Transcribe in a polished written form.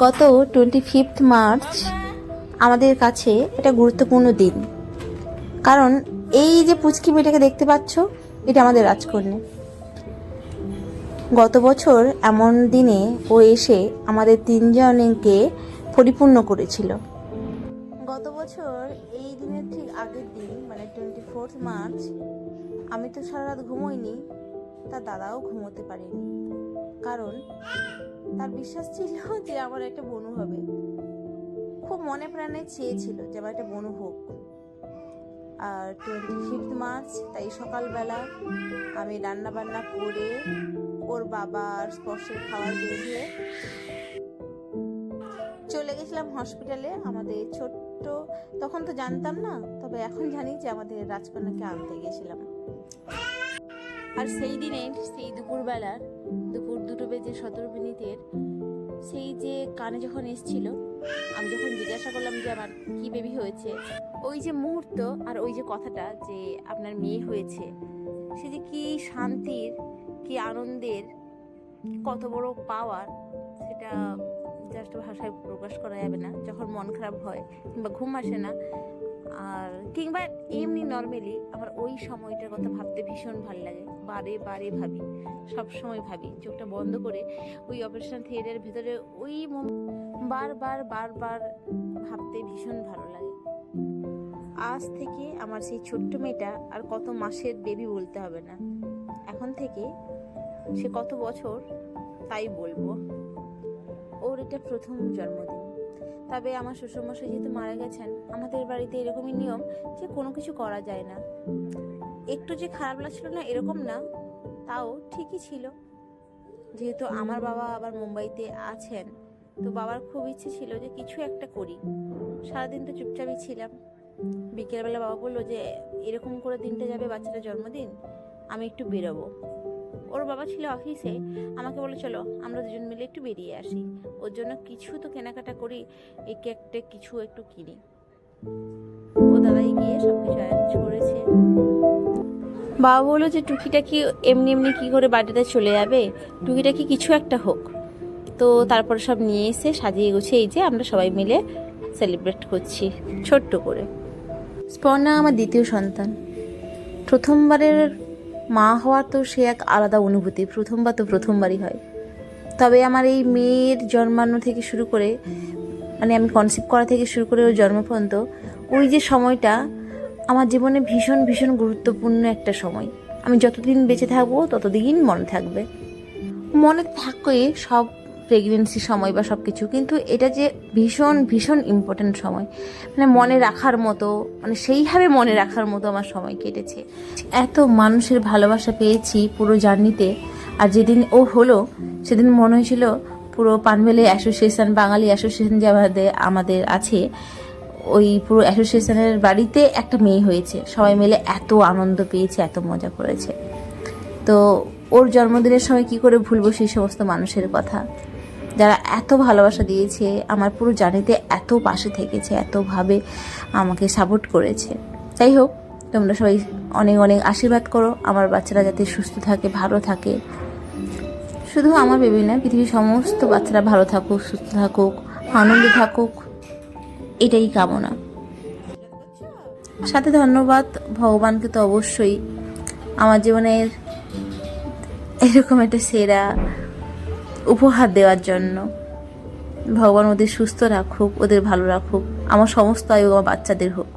গত 25 মার্চ আমাদের কাছে এটা গুরুত্বপূর্ণ দিন, কারণ এই যে পুচকি মেয়েটাকে দেখতে পাচ্ছ, এটা আমাদের রাজকন্যা। গত বছর এমন দিনে ও এসে আমাদের তিনজনকে পরিপূর্ণ করেছিল। গত বছর এই দিনের ঠিক আগের দিন, মানে 24 মার্চ, আমি তো সারা রাত ঘুমোইনি, তার দাদাও ঘুমোতে পারেনি, কারণ তার বিশ্বাস ছিল যে আমার একটা বনু হবে। খুব মনে প্রাণে চেয়েছিল যে আমার একটা বনু হোক। আর 25 মার্চ তাই সকালবেলা আমি রান্না বান্না করে ওর বাবার স্পর্শের খাবার বেঁধে চলে গেছিলাম হসপিটালে। আমাদের ছোট্ট, তখন তো জানতাম না, তবে এখন জানি যে আমাদের রাজকন্যাকে আনতে গেছিলাম। আর সেই দিনের সেই দুপুর 2:17 সেই যে কানে যখন এসেছিল, আমি যখন জিজ্ঞাসা করলাম যে আমার কি বেবি হয়েছে, ওই যে মুহূর্ত আর ওই যে কথাটা যে আপনার মেয়ে হয়েছে, সে যে কি শান্তির, কি আনন্দের, কত বড় পাওয়ার, সেটা জাস্ট ভাষায় প্রকাশ করা যাবে না। যখন মন খারাপ হয় কিংবা ঘুম আসে না, আর কিংবা এমনি নর্মালি আমার ওই সময়টার কথা ভাবতে ভীষণ ভালো লাগে। বারে বারে ভাবি, সবসময় ভাবি, চোখটা বন্ধ করে ওই অপারেশন থিয়েটারের ভেতরে ওই বারবার ভাবতে ভীষণ ভালো লাগে। আজ থেকে আমার সেই ছোট্ট মেয়েটা আর কত মাসের বেবি বলতে হবে না, এখন থেকে সে কত বছর তাই বলবো। ওর এটা প্রথম জন্মদিন। তবে আমার শ্বশুরমশাই যেহেতু মারা গেছেন, আমাদের বাড়িতে এরকমই নিয়ম যে কোনো কিছু করা যায় না। একটু যে খারাপ লাগছিল না এরকম না, তাও ঠিকই ছিল। যেহেতু আমার বাবা আবার মুম্বাইতে আছেন, তো বাবার খুব ইচ্ছে ছিল যে কিছু একটা করি। সারাদিন তো চুপচাপই ছিলাম। বিকেলবেলা বাবা বললো যে এরকম করে দিনটা যাবে, বাচ্চাটার জন্মদিন, আমি একটু বেরোবো। ওর বাবা ছিল অফিসে, আমাকে বলে চলো আমরা দুজন মিলে একটু বেরিয়ে আসি, ওর জন্য কিছু তো কেনাকাটা করি, একে একটা কিছু একটু কিনি। ও দাদাই গিয়ে সবকিছু অ্যারেঞ্জ করেছে। বাবা বললো যে টুকিটা কি এমনি কি করে বাড়িতে চলে যাবে, টুকিটা কি কিছু একটা হোক। তো তারপরে সব নিয়ে এসে সাজিয়ে গুছিয়ে এই যে আমরা সবাই মিলে সেলিব্রেট করছি ছোট্ট করে। স্পর্ণা আমার দ্বিতীয় সন্তান। প্রথমবারের মা হওয়ার তো সে এক আলাদা অনুভূতি, প্রথমবার তো প্রথমবারই হয়। তবে আমার এই মেয়ের জন্মানো থেকে শুরু করে, মানে আমি কনসিভ করা থেকে শুরু করে ওর জন্ম পর্যন্ত, ওই যে সময়টা আমার জীবনে ভীষণ গুরুত্বপূর্ণ একটা সময়। আমি যতদিন বেঁচে থাকবো ততদিন মনে থাকবে। মনে থাকে সব প্রেগনেন্সি সময় বা সব কিছু, কিন্তু এটা যে ভীষণ ইম্পর্ট্যান্ট সময়, মানে মনে রাখার মতো, মানে সেইভাবে মনে রাখার মতো আমার সময় কেটেছে। এত মানুষের ভালোবাসা পেয়েছি পুরো জার্নিতে। আর যেদিন ও হলো সেদিন মনে হয়েছিল পুরো পানভেলি অ্যাসোসিয়েশন, বাঙালি অ্যাসোসিয়েশন যে আমাদের আছে, ওই পুরো অ্যাসোসিয়েশনের বাড়িতে একটা মেয়ে হয়েছে। সবাই মিলে এত আনন্দ পেয়েছে, এত মজা করেছে। তো ওর জন্মদিনের সময় কি করে ভুলবো সেই সমস্ত মানুষের কথা, যারা এত ভালোবাসা দিয়েছে, আমার পুরো জার্নিতে এত পাশে থেকেছে, এতভাবে আমাকে সাপোর্ট করেছে। যাই হোক, তোমরা সবাই অনেক আশীর্বাদ করো আমার বাচ্চারা যাতে সুস্থ থাকে, ভালো থাকে। শুধু আমার বেবি না, পৃথিবীর সমস্ত বাচ্চারা ভালো থাকুক, সুস্থ থাকুক, আনন্দে থাকুক, এটাই কামনা। সাথে ধন্যবাদ ভগবানকে তো অবশ্যই আমার জীবনের এরকম একটা সেরা উপহার দেওয়ার জন্য। ভগবান ওদের সুস্থ রাখুক, ওদের ভালো রাখুক, আমার সমস্ত আয়ু আমার বাচ্চাদের হোক।